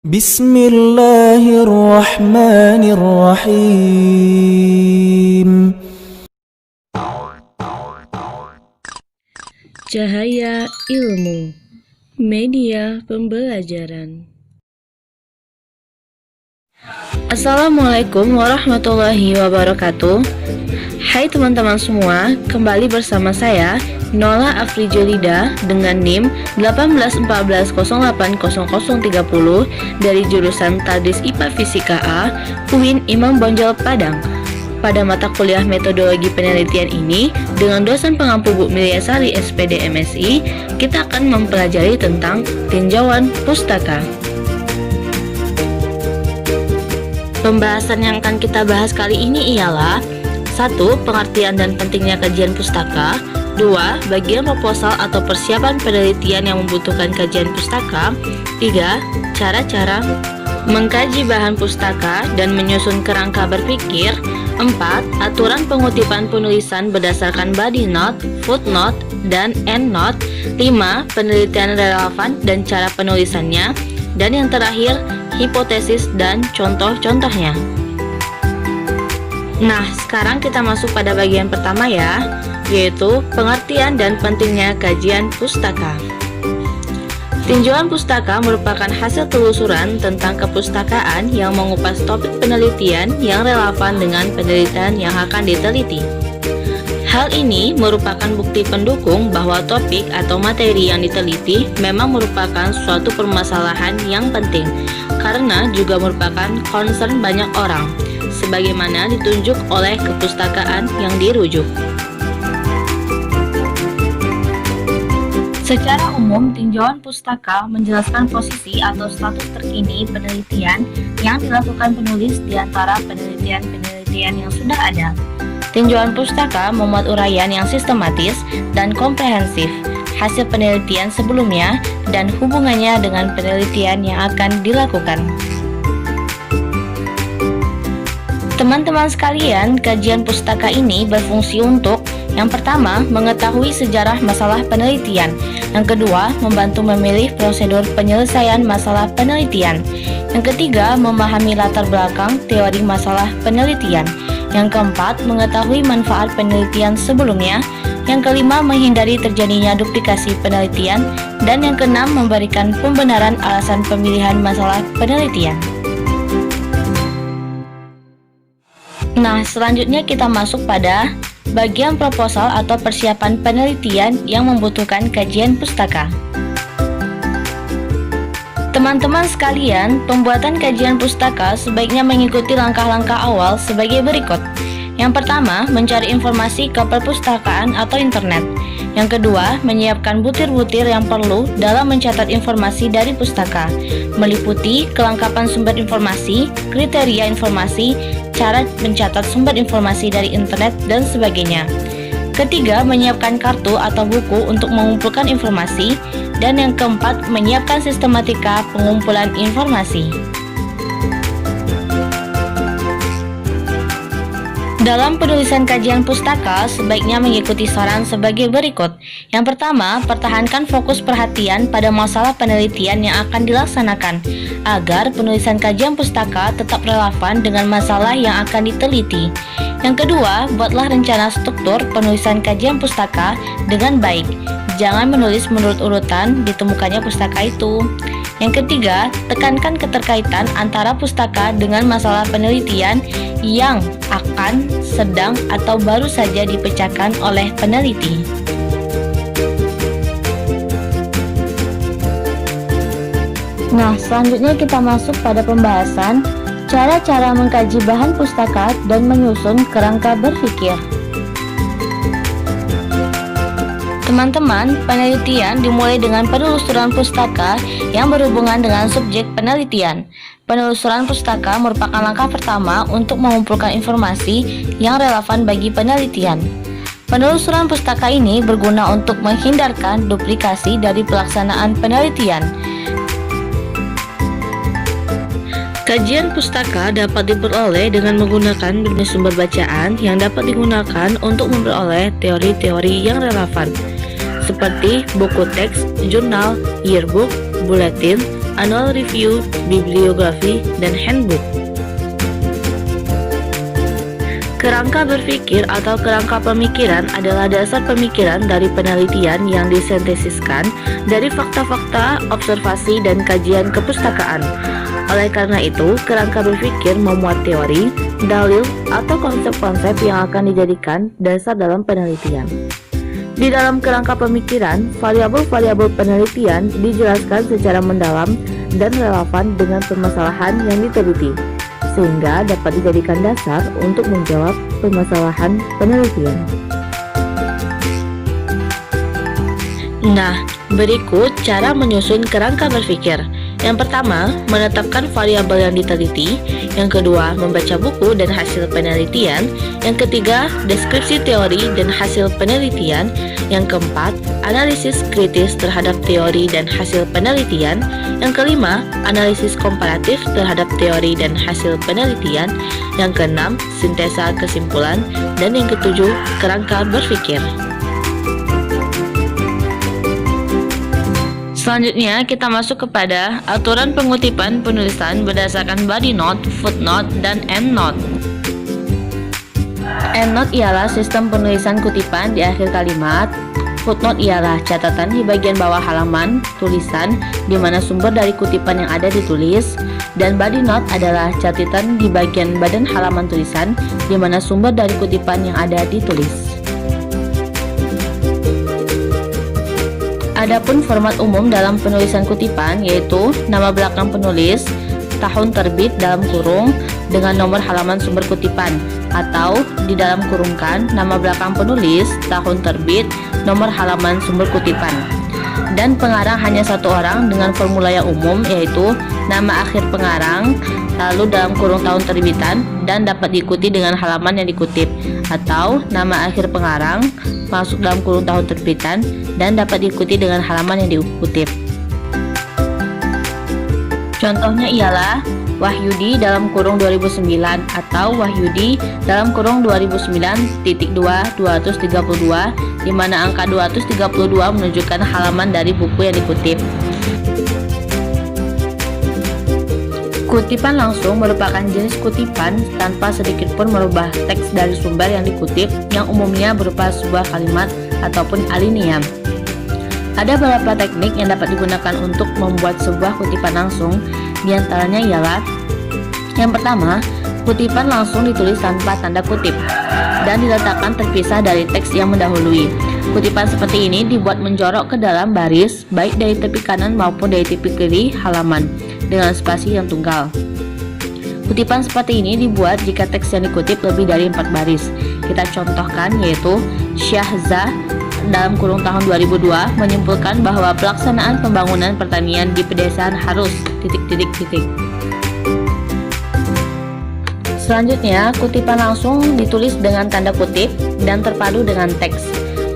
Bismillahirrahmanirrahim. Cahaya Ilmu, media pembelajaran. Assalamualaikum warahmatullahi wabarakatuh. Hai teman-teman semua, kembali bersama saya Nola Afrijolida dengan NIM 181408030 dari jurusan Tadris IPA Fisika A, UIN Imam Bonjol Padang. Pada mata kuliah metodologi penelitian ini, dengan dosen pengampu Bu Milyasari SPD MSI, kita akan mempelajari tentang tinjauan pustaka. Pembahasan yang akan kita bahas kali ini ialah 1. Pengertian dan pentingnya kajian pustaka. 2. Bagian proposal atau persiapan penelitian yang membutuhkan kajian pustaka. 3. Cara-cara mengkaji bahan pustaka dan menyusun kerangka berpikir. 4. Aturan pengutipan penulisan berdasarkan body note, footnote, dan endnote. 5. Penelitian relevan dan cara penulisannya. Dan yang terakhir, hipotesis dan contoh-contohnya. Nah, sekarang kita masuk pada bagian pertama ya, yaitu pengertian dan pentingnya kajian pustaka. Tinjauan pustaka merupakan hasil telusuran tentang kepustakaan yang mengupas topik penelitian yang relevan dengan penelitian yang akan diteliti. Hal ini merupakan bukti pendukung bahwa topik atau materi yang diteliti memang merupakan suatu permasalahan yang penting, karena juga merupakan concern banyak orang, sebagaimana ditunjuk oleh kepustakaan yang dirujuk. Secara umum, tinjauan pustaka menjelaskan posisi atau status terkini penelitian yang dilakukan penulis di antara penelitian-penelitian yang sudah ada. Tinjauan pustaka memuat uraian yang sistematis dan komprehensif hasil penelitian sebelumnya dan hubungannya dengan penelitian yang akan dilakukan. Teman-teman sekalian, kajian pustaka ini berfungsi untuk yang pertama, mengetahui sejarah masalah penelitian. Yang kedua, membantu memilih prosedur penyelesaian masalah penelitian. Yang ketiga, memahami latar belakang teori masalah penelitian. Yang keempat, mengetahui manfaat penelitian sebelumnya. Yang kelima, menghindari terjadinya duplikasi penelitian. Dan yang keenam, memberikan pembenaran alasan pemilihan masalah penelitian. Nah, selanjutnya kita masuk pada bagian proposal atau persiapan penelitian yang membutuhkan kajian pustaka. Teman-teman sekalian, pembuatan kajian pustaka sebaiknya mengikuti langkah-langkah awal sebagai berikut. Yang pertama, mencari informasi ke perpustakaan atau internet. Yang kedua, menyiapkan butir-butir yang perlu dalam mencatat informasi dari pustaka, meliputi kelengkapan sumber informasi, kriteria informasi, cara mencatat sumber informasi dari internet, dan sebagainya. Ketiga, menyiapkan kartu atau buku untuk mengumpulkan informasi. Dan yang keempat, menyiapkan sistematika pengumpulan informasi. Dalam penulisan kajian pustaka, sebaiknya mengikuti saran sebagai berikut. Yang pertama, pertahankan fokus perhatian pada masalah penelitian yang akan dilaksanakan, agar penulisan kajian pustaka tetap relevan dengan masalah yang akan diteliti. Yang kedua, buatlah rencana struktur penulisan kajian pustaka dengan baik. Jangan menulis menurut urutan ditemukannya pustaka itu. Yang ketiga, tekankan keterkaitan antara pustaka dengan masalah penelitian yang akan, sedang, atau baru saja dipecahkan oleh peneliti. Nah, selanjutnya kita masuk pada pembahasan cara-cara mengkaji bahan pustaka dan menyusun kerangka berpikir. Teman-teman, penelitian dimulai dengan penelusuran pustaka yang berhubungan dengan subjek penelitian. Penelusuran pustaka merupakan langkah pertama untuk mengumpulkan informasi yang relevan bagi penelitian. Penelusuran pustaka ini berguna untuk menghindarkan duplikasi dari pelaksanaan penelitian. Kajian pustaka dapat diperoleh dengan menggunakan berbagai sumber bacaan yang dapat digunakan untuk memperoleh teori-teori yang relevan, seperti buku teks, jurnal, yearbook, buletin, annual review, bibliografi, dan handbook. Kerangka berpikir atau kerangka pemikiran adalah dasar pemikiran dari penelitian yang disintesiskan dari fakta-fakta, observasi, dan kajian kepustakaan. Oleh karena itu, kerangka berpikir memuat teori, dalil, atau konsep-konsep yang akan dijadikan dasar dalam penelitian. Di dalam kerangka pemikiran, variabel-variabel penelitian dijelaskan secara mendalam dan relevan dengan permasalahan yang diteliti, sehingga dapat dijadikan dasar untuk menjawab permasalahan penelitian. Nah, berikut cara menyusun kerangka berpikir. Yang pertama, menetapkan variabel yang diteliti. Yang kedua, membaca buku dan hasil penelitian. Yang ketiga, deskripsi teori dan hasil penelitian. Yang keempat, analisis kritis terhadap teori dan hasil penelitian. Yang kelima, analisis komparatif terhadap teori dan hasil penelitian. Yang keenam, sintesa kesimpulan. Dan yang ketujuh, kerangka berpikir. Selanjutnya, kita masuk kepada aturan pengutipan penulisan berdasarkan body note, footnote, dan endnote. Endnote ialah sistem penulisan kutipan di akhir kalimat. Footnote ialah catatan di bagian bawah halaman tulisan di mana sumber dari kutipan yang ada ditulis, dan body note adalah catatan di bagian badan halaman tulisan di mana sumber dari kutipan yang ada ditulis. Adapun format umum dalam penulisan kutipan yaitu nama belakang penulis, tahun terbit dalam kurung dengan nomor halaman sumber kutipan, atau di dalam kurungkan nama belakang penulis, tahun terbit, nomor halaman sumber kutipan. Dan pengarang hanya satu orang dengan formula yang umum yaitu nama akhir pengarang, lalu dalam kurung tahun terbitan, dan dapat diikuti dengan halaman yang dikutip, atau nama akhir pengarang masuk dalam kurung tahun terbitan dan dapat diikuti dengan halaman yang dikutip. Contohnya ialah Wahyudi dalam kurung 2009 atau Wahyudi dalam kurung 2009.232, di mana angka 232 menunjukkan halaman dari buku yang dikutip. Kutipan langsung merupakan jenis kutipan tanpa sedikit pun merubah teks dari sumber yang dikutip, yang umumnya berupa sebuah kalimat ataupun alinea. Ada beberapa teknik yang dapat digunakan untuk membuat sebuah kutipan langsung. Di antaranya ialah: yang pertama, kutipan langsung ditulis tanpa tanda kutip dan diletakkan terpisah dari teks yang mendahului. Kutipan seperti ini dibuat menjorok ke dalam baris, baik dari tepi kanan maupun dari tepi kiri halaman, dengan spasi yang tunggal. Kutipan seperti ini dibuat jika teks yang dikutip lebih dari 4 baris. Kita contohkan yaitu Syahzah dalam kurung tahun 2002 menyimpulkan bahwa pelaksanaan pembangunan pertanian di pedesaan harus ... Selanjutnya, kutipan langsung ditulis dengan tanda kutip dan terpadu dengan teks.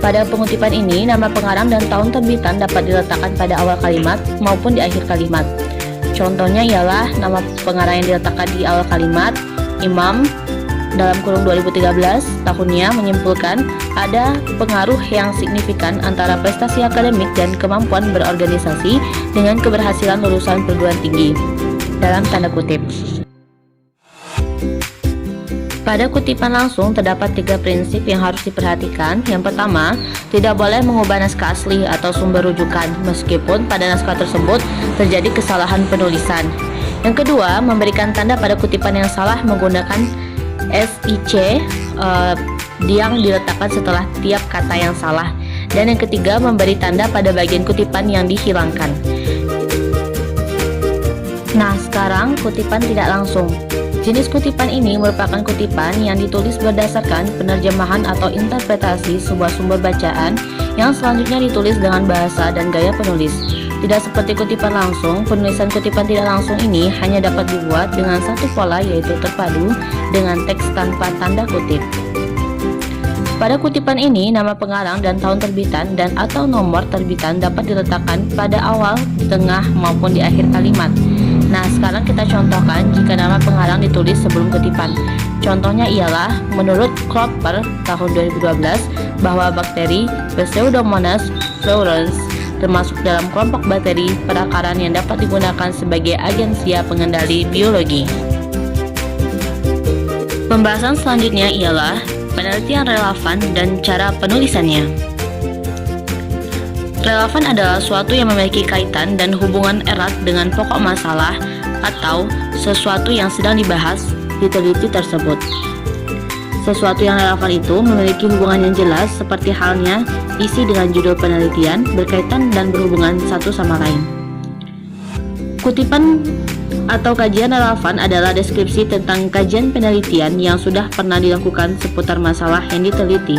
Pada pengutipan ini, nama pengarang dan tahun terbitan dapat diletakkan pada awal kalimat maupun di akhir kalimat. Contohnya ialah nama pengarang yang diletakkan di awal kalimat, Imam dalam kurung 2013, tahunnya menyimpulkan ada pengaruh yang signifikan antara prestasi akademik dan kemampuan berorganisasi dengan keberhasilan lulusan perguruan tinggi, dalam tanda kutip. Pada kutipan langsung terdapat 3 prinsip yang harus diperhatikan. Yang pertama, tidak boleh mengubah naskah asli atau sumber rujukan meskipun pada naskah tersebut terjadi kesalahan penulisan. Yang kedua, memberikan tanda pada kutipan yang salah menggunakan SIC yang diletakkan setelah tiap kata yang salah. Dan yang ketiga, memberi tanda pada bagian kutipan yang dihilangkan. Nah, sekarang kutipan tidak langsung. Jenis kutipan ini merupakan kutipan yang ditulis berdasarkan penerjemahan atau interpretasi sebuah sumber bacaan yang selanjutnya ditulis dengan bahasa dan gaya penulis. Tidak seperti kutipan langsung, penulisan kutipan tidak langsung ini hanya dapat dibuat dengan satu pola, yaitu terpadu dengan teks tanpa tanda kutip. Pada kutipan ini, nama pengarang dan tahun terbitan dan atau nomor terbitan dapat diletakkan pada awal, tengah, maupun di akhir kalimat. Nah, sekarang kita contohkan jika nama pengarang ditulis sebelum kutipan. Contohnya ialah, menurut Klopper tahun 2012 bahwa bakteri Pseudomonas fluorescens termasuk dalam kelompok bakteri perakaran yang dapat digunakan sebagai agensia pengendali biologi. Pembahasan selanjutnya ialah penelitian relevan dan cara penulisannya. Relevan adalah suatu yang memiliki kaitan dan hubungan erat dengan pokok masalah atau sesuatu yang sedang dibahas diteliti tersebut. Sesuatu yang relevan itu memiliki hubungan yang jelas, seperti halnya isi dengan judul penelitian, berkaitan dan berhubungan satu sama lain. Kutipan atau kajian relevan adalah deskripsi tentang kajian penelitian yang sudah pernah dilakukan seputar masalah yang diteliti.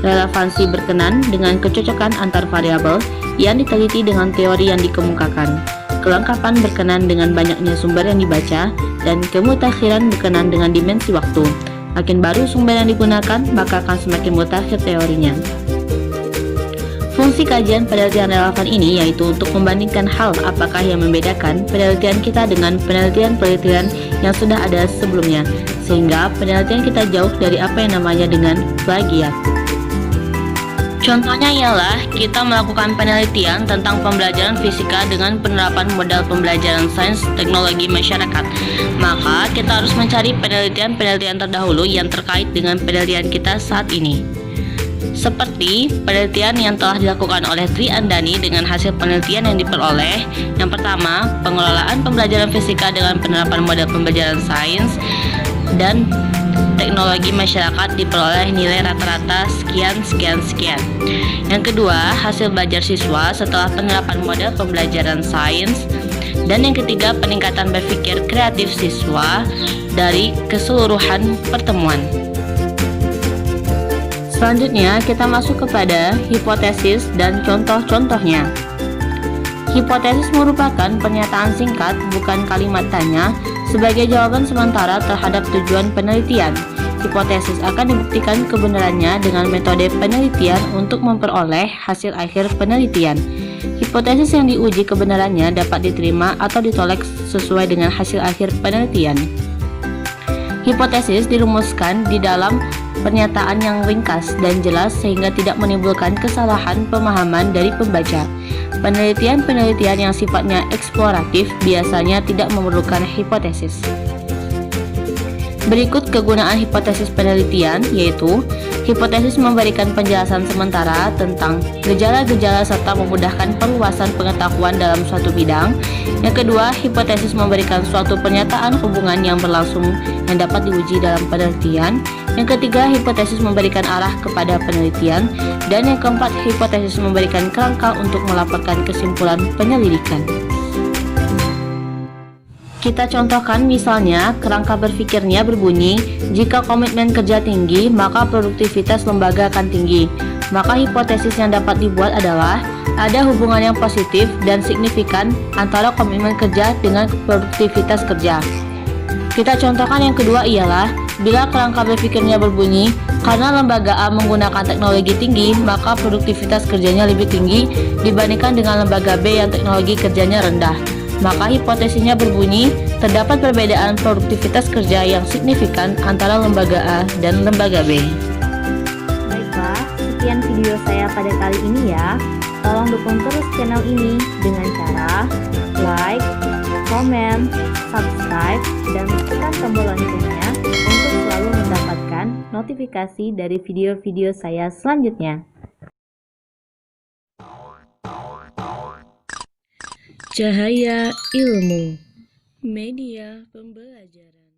Relevansi berkenan dengan kecocokan antar variabel yang diteliti dengan teori yang dikemukakan. Kelengkapan berkenan dengan banyaknya sumber yang dibaca, dan kemutakhiran berkenan dengan dimensi waktu. Makin baru sumber yang digunakan, maka akan semakin mutakhir teorinya. Fungsi kajian penelitian relevan ini yaitu untuk membandingkan hal apakah yang membedakan penelitian kita dengan penelitian-penelitian yang sudah ada sebelumnya, sehingga penelitian kita jauh dari apa yang namanya dengan plagiat. Contohnya ialah kita melakukan penelitian tentang pembelajaran fisika dengan penerapan model pembelajaran sains teknologi masyarakat. Maka kita harus mencari penelitian-penelitian terdahulu yang terkait dengan penelitian kita saat ini. Seperti penelitian yang telah dilakukan oleh Tri Andani dengan hasil penelitian yang diperoleh. Yang pertama, pengelolaan pembelajaran fisika dengan penerapan model pembelajaran sains dan teknologi masyarakat diperoleh nilai rata-rata sekian. Yang kedua, hasil belajar siswa setelah penerapan model pembelajaran sains. Dan yang ketiga, peningkatan berpikir kreatif siswa dari keseluruhan pertemuan. Selanjutnya, kita masuk kepada hipotesis dan contoh-contohnya. Hipotesis merupakan pernyataan singkat, bukan kalimat tanya, sebagai jawaban sementara terhadap tujuan penelitian. Hipotesis akan dibuktikan kebenarannya dengan metode penelitian untuk memperoleh hasil akhir penelitian. Hipotesis yang diuji kebenarannya dapat diterima atau ditolak sesuai dengan hasil akhir penelitian. Hipotesis dirumuskan di dalam pernyataan yang ringkas dan jelas sehingga tidak menimbulkan kesalahan pemahaman dari pembaca. Penelitian-penelitian yang sifatnya eksploratif biasanya tidak memerlukan hipotesis. Berikut kegunaan hipotesis penelitian, yaitu hipotesis memberikan penjelasan sementara tentang gejala-gejala serta memudahkan perluasan pengetahuan dalam suatu bidang. Yang kedua, hipotesis memberikan suatu pernyataan hubungan yang berlangsung yang dapat diuji dalam penelitian. Yang ketiga, hipotesis memberikan arah kepada penelitian. Dan yang keempat, hipotesis memberikan kerangka untuk melaporkan kesimpulan penyelidikan. Kita contohkan misalnya, kerangka berpikirnya berbunyi, jika komitmen kerja tinggi, maka produktivitas lembaga akan tinggi. Maka hipotesis yang dapat dibuat adalah, ada hubungan yang positif dan signifikan antara komitmen kerja dengan produktivitas kerja. Kita contohkan yang kedua ialah, bila kerangka berpikirnya berbunyi, karena lembaga A menggunakan teknologi tinggi, maka produktivitas kerjanya lebih tinggi dibandingkan dengan lembaga B yang teknologi kerjanya rendah. Maka hipotesisnya berbunyi, terdapat perbedaan produktivitas kerja yang signifikan antara lembaga A dan lembaga B. Baiklah, sekian video saya pada kali ini ya. Tolong dukung terus channel ini dengan cara like, komen, subscribe, dan tekan tombol loncengnya untuk selalu mendapatkan notifikasi dari video-video saya selanjutnya. Cahaya Ilmu, media pembelajaran.